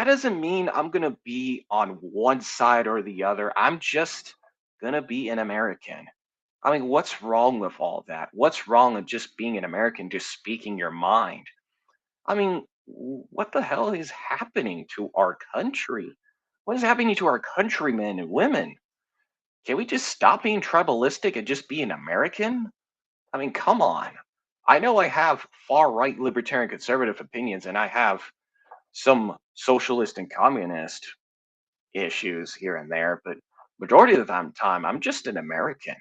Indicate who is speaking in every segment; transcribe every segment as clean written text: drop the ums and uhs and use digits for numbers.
Speaker 1: that doesn't mean I'm going to be on one side or the other. I'm just going to be an American. I mean, what's wrong with all that? What's wrong with just being an American, just speaking your mind? I mean, what the hell is happening to our country? What is happening to our countrymen and women? Can we just stop being tribalistic and just be an American? I mean, come on. I know I have far right libertarian conservative opinions and I have some socialist and communist issues here and there, but majority of the time I'm just an American.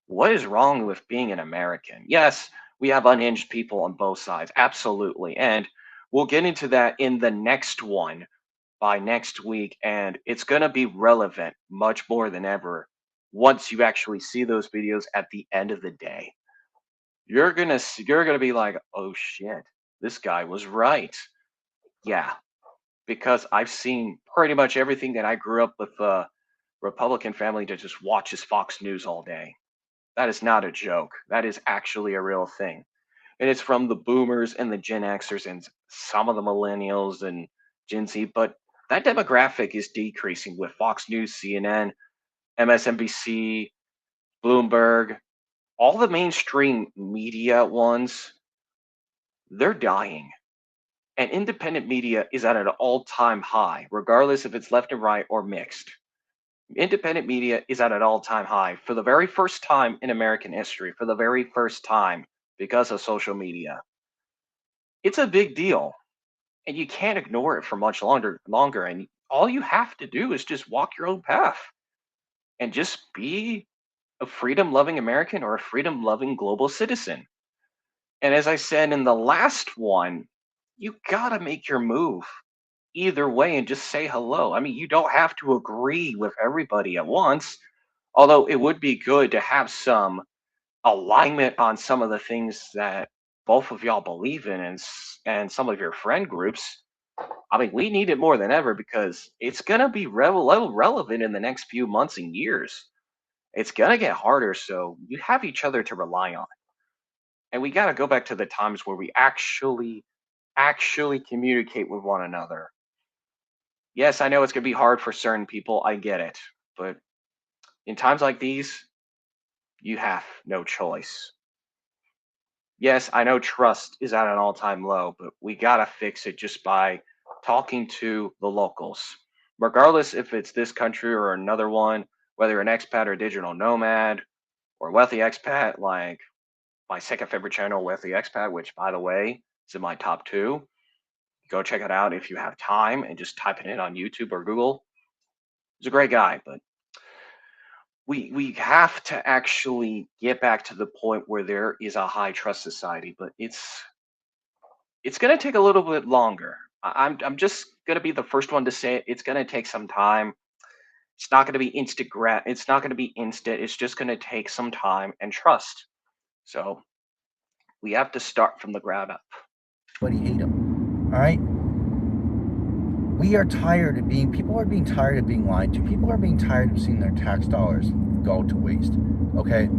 Speaker 1: What is wrong with being an American? Yes, we have unhinged people on both sides, absolutely. And we'll get into that in the next one by next week, and it's going to be relevant much more than ever once you actually see those videos at the end of the day. You're going to be like, "Oh shit, this guy was right." Yeah, because I've seen pretty much everything that I grew up with a Republican family that just watches Fox News all day. That is not a joke. That is actually a real thing. And it's from the boomers and the Gen Xers and some of the millennials and Gen Z, but that demographic is decreasing with Fox News, CNN, MSNBC, Bloomberg, all the mainstream media ones, they're dying. And independent media is at an all-time high, regardless if it's left and right or mixed. Independent media is at an all-time high for the very first time in American history, for the very first time because of social media. It's a big deal, and you can't ignore it for much longer. And all you have to do is just walk your own path and just be a freedom-loving American or a freedom-loving global citizen. And as I said in the last one, you gotta make your move either way and just say hello. I mean, you don't have to agree with everybody at once, although it would be good to have some alignment on some of the things that both of y'all believe in and some of your friend groups. I mean, we need it more than ever because it's going to be relevant in the next few months and years. It's going to get harder, so you have each other to rely on. And we got to go back to the times where we actually communicate with one another. Yes, I know it's going to be hard for certain people. I get it. But in times like these, you have no choice. Yes, I know trust is at an all-time low, but we gotta fix it just by talking to the locals. Regardless if it's this country or another one, whether you're an expat or digital nomad or wealthy expat, like my second favorite channel, Wealthy Expat, which by the way is in my top two. Go check it out if you have time and just type it in on YouTube or Google. He's a great guy, but we have to actually get back to the point where there is a high trust society, but it's going to take a little bit longer. I'm just going to be the first one to say it. It's going to take some time. It's not going to be instant it's not going to be instant. It's just going to take some time and trust. So we have to start from the ground up.
Speaker 2: But he hate him. All right. We are tired of being. People are being tired of being lied to. People are being tired of seeing their tax dollars go to waste. Okay.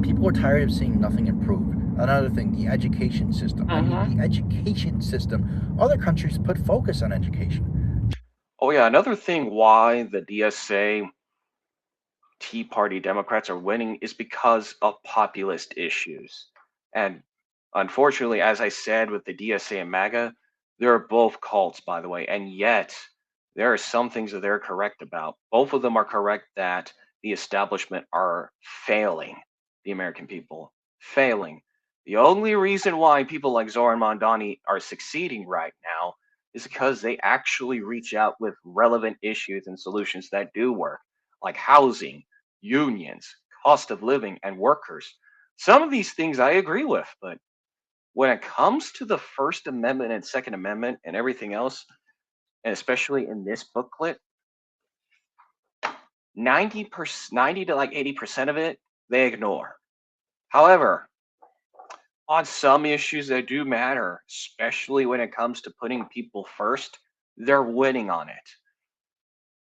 Speaker 2: People are tired of seeing nothing improve. Another thing, the education system. I mean, the education system. Other countries put focus on education.
Speaker 1: Oh yeah, another thing why the DSA Tea Party Democrats are winning is because of populist issues. And unfortunately, as I said with the DSA and MAGA, they're both cults, by the way. And yet, there are some things that they're correct about. Both of them are correct that the establishment are failing the American people, failing. The only reason why people like Zoran Mondani are succeeding right now is because they actually reach out with relevant issues and solutions that do work, like housing, unions, cost of living, and workers. Some of these things I agree with, but when it comes to the First Amendment and Second Amendment and everything else, and especially in this booklet, 90 to like 80% of it they ignore. However, on some issues that do matter, especially when it comes to putting people first, they're winning on it.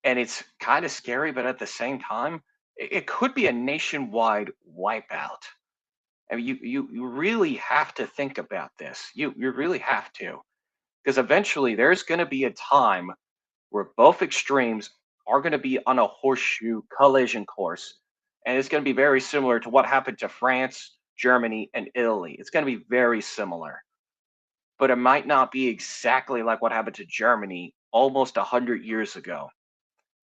Speaker 1: And it's kind of scary, but at the same time, it could be a nationwide wipeout. I mean, you really have to think about this. You really have to. Because eventually there's going to be a time where both extremes are going to be on a horseshoe collision course. And it's going to be very similar to what happened to France, Germany, and Italy. It's going to be very similar, but it might not be exactly like what happened to Germany almost 100 years ago.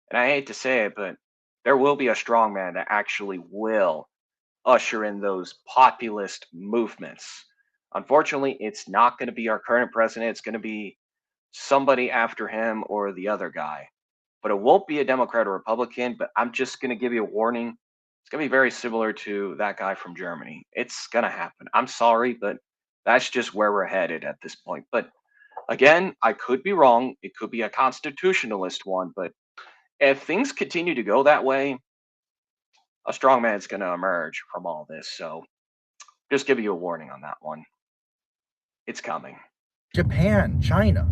Speaker 1: And I hate to say it, but there will be a strongman that actually will usher in those populist movements. Unfortunately, it's not going to be our current president. It's going to be somebody after him or the other guy. But it won't be a Democrat or Republican. But I'm just going to give you a warning. It's going to be very similar to that guy from Germany. It's going to happen. I'm sorry, but that's just where we're headed at this point. But again, I could be wrong. It could be a constitutionalist one. But if things continue to go that way, a strong man is going to emerge from all this. So just give you a warning on that one. It's coming.
Speaker 2: Japan, China,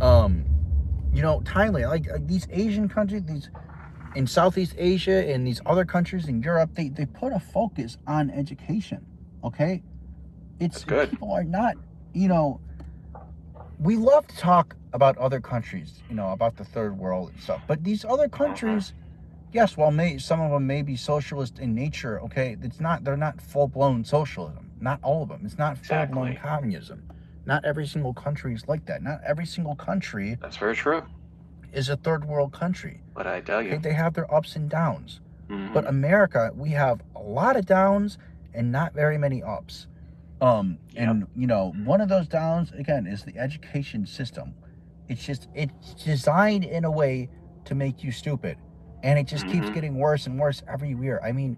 Speaker 2: Thailand, like these Asian countries, these in Southeast Asia and these other countries in Europe, they put a focus on education. Okay,
Speaker 1: That's good.
Speaker 2: people are not, we love to talk about other countries, about the third world and stuff, but these other
Speaker 1: Hmm.
Speaker 2: countries, yes, some of them may be socialist in nature. Okay, they're not full blown socialism. Not all of them. It's not full blown
Speaker 1: Exactly.
Speaker 2: communism. Not every single country is like that. Not every single country
Speaker 1: That's very true.
Speaker 2: is a third world country.
Speaker 1: But I tell
Speaker 2: Okay,
Speaker 1: you.
Speaker 2: they have their ups and downs. But
Speaker 1: Hmm.
Speaker 2: America, we have a lot of downs and not very many ups.
Speaker 1: Yep.
Speaker 2: And one of those downs again is the education system. It's designed in a way to make you stupid, and it just keeps
Speaker 1: Hmm.
Speaker 2: getting worse and worse every year. I mean,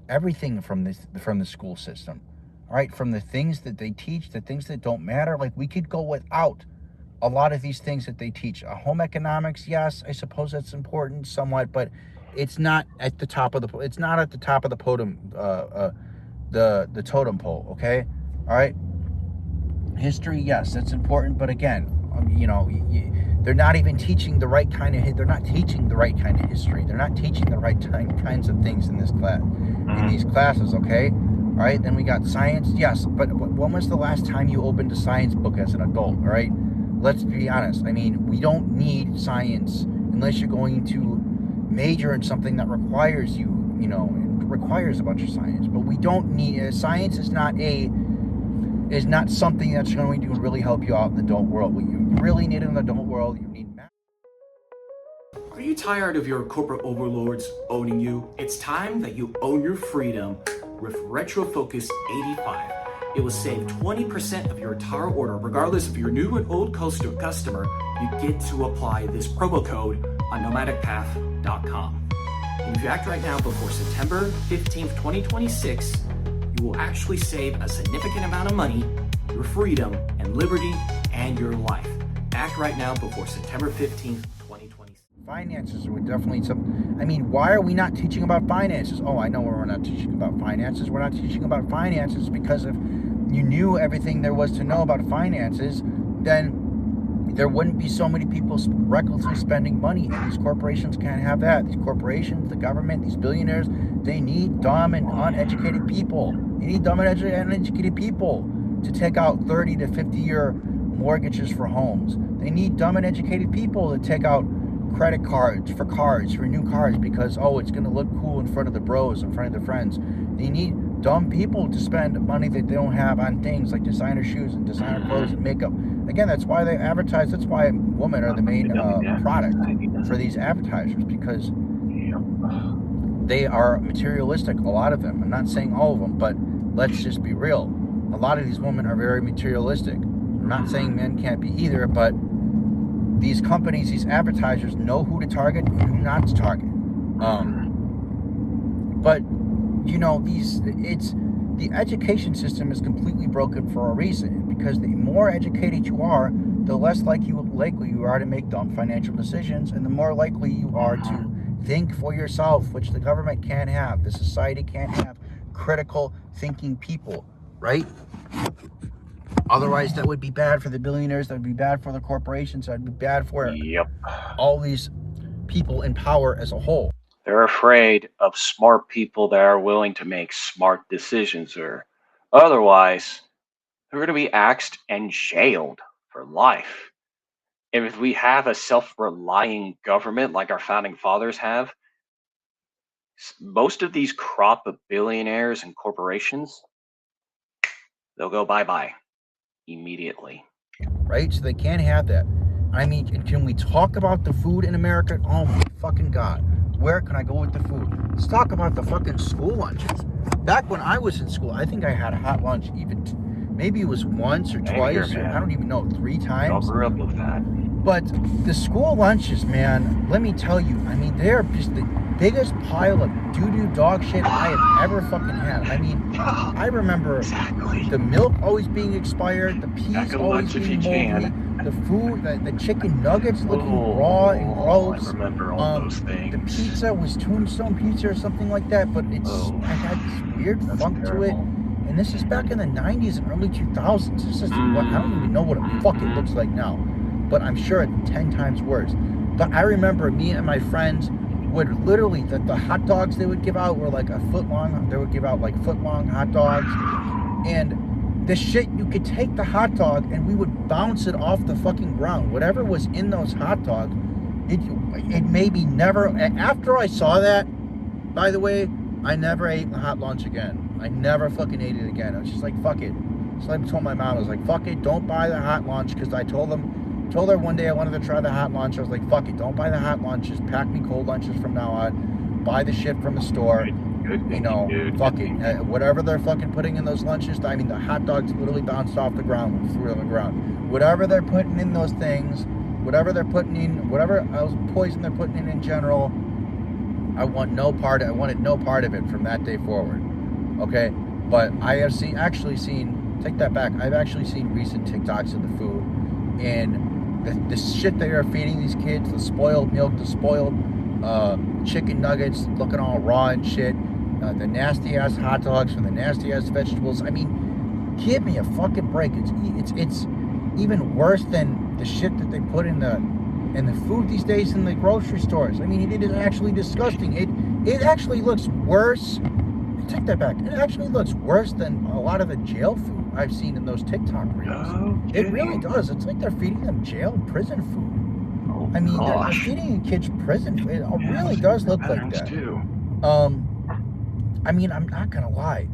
Speaker 2: everything from the school system, all right, from the things that they teach, the things that don't matter. Like we could go without a lot of these things that they teach. Home economics, yes, I suppose that's important somewhat, but it's not at the top of the. It's not at the top of the podium. The totem pole. Okay, all right. History, yes, that's important, but again, they're not even teaching the right kind of. They're not teaching the right kind of history. They're not teaching the right kinds of things in this class, in
Speaker 1: Hmm.
Speaker 2: these classes. Okay, all right. Then we got science, yes, but when was the last time you opened a science book as an adult? All right, let's be honest. I mean, we don't need science unless you're going to major in something that requires requires a bunch of science. But we don't need science is not something that's going to really help you out in the adult world. What you really need in the adult world, you need math.
Speaker 3: Are you tired of your corporate overlords owning you? It's time that you own your freedom with RetroFocus 85. It will save 20% of your entire order, regardless if you're new and old customer. You get to apply this promo code on NomadicPath.com. And if you act right now before September 15th, 2026, you will actually save a significant amount of money, your freedom and liberty, and your life. Act right now before September 15th, 2026.
Speaker 2: Finances would definitely some. I mean, why are we not teaching about finances? Oh, I know we're not teaching about finances. We're not teaching about finances because if you knew everything there was to know about finances, then there wouldn't be so many people recklessly spending money. And these corporations can't have that. These corporations, the government, these billionaires, they need dumb and uneducated people. They need dumb and uneducated people to take out 30 to 50-year mortgages for homes. They need dumb and educated people to take out credit cards for new cars because it's going to look cool in front of the bros, in front of their friends. They need dumb people to spend money that they don't have on things like designer shoes and designer clothes and makeup. Again, that's why they advertise. That's why women are the main product for these advertisers because
Speaker 1: Yep.
Speaker 2: they are materialistic. A lot of them. I'm not saying all of them, but let's just be real. A lot of these women are very materialistic. I'm not saying men can't be either, but these companies, these advertisers know who to target and who not to target. But the education system is completely broken for a reason because the more educated you are, the less likely you are to make dumb financial decisions, and the more likely you are to think for yourself, which the government can't have, the society can't have critical thinking people, right? Otherwise, that would be bad for the billionaires. That would be bad for the corporations. That would be bad for
Speaker 1: Yep.
Speaker 2: all these people in power as a whole.
Speaker 1: They're afraid of smart people that are willing to make smart decisions, or otherwise, they're going to be axed and jailed for life. if we have a self-relying government like our founding fathers have, most of these crop of billionaires and corporations, they'll go bye-bye immediately.
Speaker 2: Right? So they can't have that. I mean, can we talk about the food in America? Oh my fucking God. Where can I go with the food? Let's talk about the fucking school lunches. Back when I was in school, I think I had a hot lunch even, maybe it was once or
Speaker 1: Same here,
Speaker 2: twice, or I
Speaker 1: man.
Speaker 2: don't even know, 3
Speaker 1: We all
Speaker 2: times.
Speaker 1: grew up with that.
Speaker 2: But the school lunches, man, let me tell you, I mean, they're just the biggest pile of doo-doo dog shit I have ever fucking had. I mean, I remember the milk always being expired, the peas
Speaker 1: Pack a
Speaker 2: always
Speaker 1: lunch if you
Speaker 2: being moldy,
Speaker 1: can.
Speaker 2: the food, the chicken nuggets looking raw and gross.
Speaker 1: I remember all those
Speaker 2: The
Speaker 1: things.
Speaker 2: pizza was Tombstone pizza or something like that, but it had this weird funk to it. And this is back in the 90s and early 2000s. This is what I don't even know what a fuck it looks like now, but I'm sure it's 10 times worse. But I remember me and my friends would literally, the hot dogs they would give out were like a foot long. They would give out like foot long hot dogs. And the shit, you could take the hot dog and we would bounce it off the fucking ground. Whatever was in those hot dogs, it made me never, after I saw that, by the way, I never ate the hot lunch again. I never fucking ate it again. I was just like, fuck it. So I told my mom, I was like, fuck it, don't buy the hot lunch, because I told her one day I wanted to try the hot lunch. I was like, fuck it, don't buy the hot lunches. Pack me cold lunches from now on. Buy the shit from the store. You know, fuck it. Whatever they're fucking putting in those lunches, I mean, the hot dogs literally bounced off the ground and threw on the ground. Whatever they're putting in those things, whatever they're putting in, whatever poison they're putting in general, I wanted no part of it from that day forward. Okay? But I have actually seen, take that back, I've actually seen recent TikToks of the food, and the shit they are feeding these kids, the spoiled milk, the spoiled chicken nuggets looking all raw and shit, the nasty ass hot dogs from the nasty ass vegetables. I mean, give me a fucking break. It's even worse than the shit that they put in the food these days in the grocery stores. I mean, it is actually disgusting. It actually looks worse. Take that back. It actually looks worse than a lot of the jail food I've seen in those TikTok reels.
Speaker 1: Okay.
Speaker 2: It really does. It's like they're feeding them jail and prison food.
Speaker 1: Oh,
Speaker 2: I mean, they're
Speaker 1: gosh.
Speaker 2: feeding kids prison food. It
Speaker 1: Yeah,
Speaker 2: really
Speaker 1: those
Speaker 2: does look like
Speaker 1: patterns
Speaker 2: that.
Speaker 1: too.
Speaker 2: I mean, I'm not gonna lie.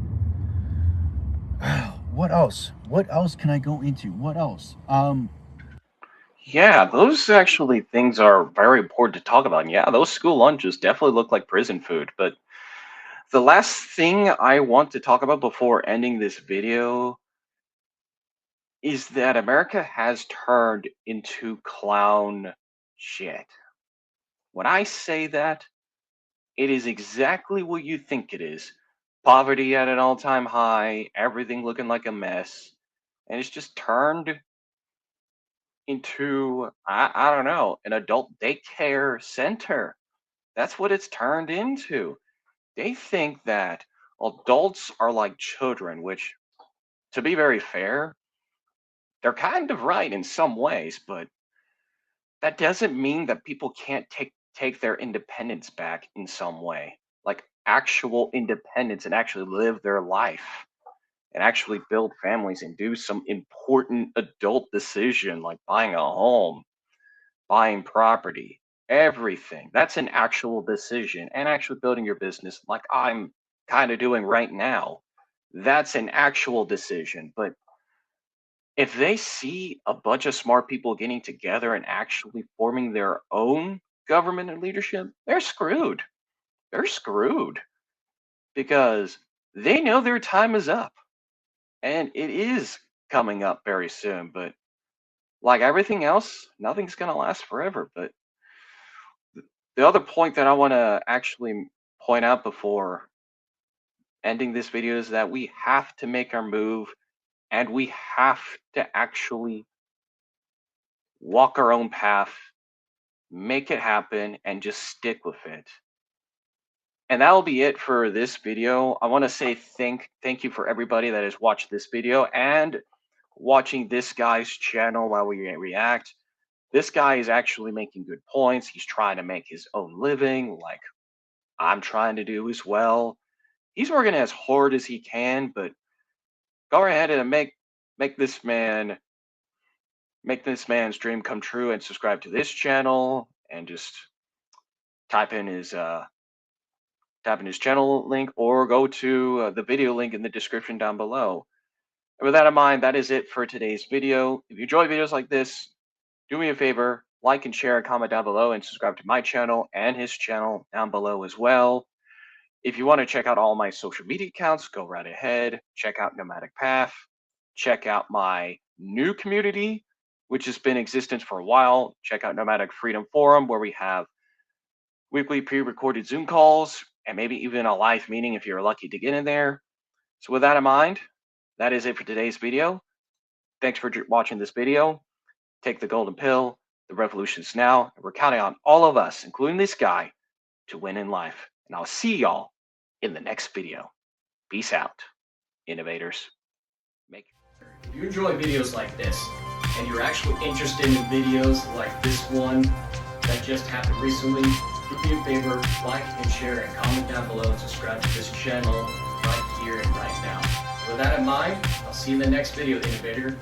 Speaker 2: What else? What else can I go into? What else?
Speaker 1: Yeah, those actually things are very important to talk about. And yeah, those school lunches definitely look like prison food. But the last thing I want to talk about before ending this video is that America has turned into clown shit. When I say that, it is exactly what you think it is. Poverty at an all-time high, everything looking like a mess, and it's just turned into, I don't know, an adult daycare center. That's what it's turned into. They think that adults are like children, which, to be very fair, they're kind of right in some ways, but that doesn't mean that people can't take their independence back in some way, like actual independence, and actually live their life and actually build families and do some important adult decision like buying a home, buying property, everything. That's an actual decision, and actually building your business like I'm kind of doing right now. That's an actual decision. But if they see a bunch of smart people getting together and actually forming their own government and leadership, they're screwed. They're screwed because they know their time is up, and it is coming up very soon. But like everything else, nothing's going to last forever. But the other point that I want to actually point out before ending this video is that we have to make our move, and we have to actually walk our own path, make it happen, and just stick with it. And that'll be it for this video. I want to say thank you for everybody that has watched this video and watching this guy's channel while we react. This guy is actually making good points. He's trying to make his own living, like I'm trying to do as well. He's working as hard as he can, but go ahead and make this man make this man's dream come true and subscribe to this channel and just type in his channel link or go to the video link in the description down below. And with that in mind, that is it for today's video. If you enjoy videos like this, do me a favor, like and share and comment down below and subscribe to my channel and his channel down below as well. If you want to check out all my social media accounts, go right ahead. Check out Nomadic Path. Check out my new community, which has been in existence for a while. Check out Nomadic Freedom Forum, where we have weekly pre-recorded Zoom calls and maybe even a live meeting if you're lucky to get in there. So with that in mind, that is it for today's video. Thanks for watching this video. Take the golden pill. The revolution's now, and we're counting on all of us, including this guy, to win in life. And I'll see y'all in the next video. Peace out, innovators.
Speaker 3: If you enjoy videos like this, and you're actually interested in videos like this one that just happened recently, do me a favor, like and share and comment down below and subscribe to this channel right here and right now. With that in mind, I'll see you in the next video, innovator.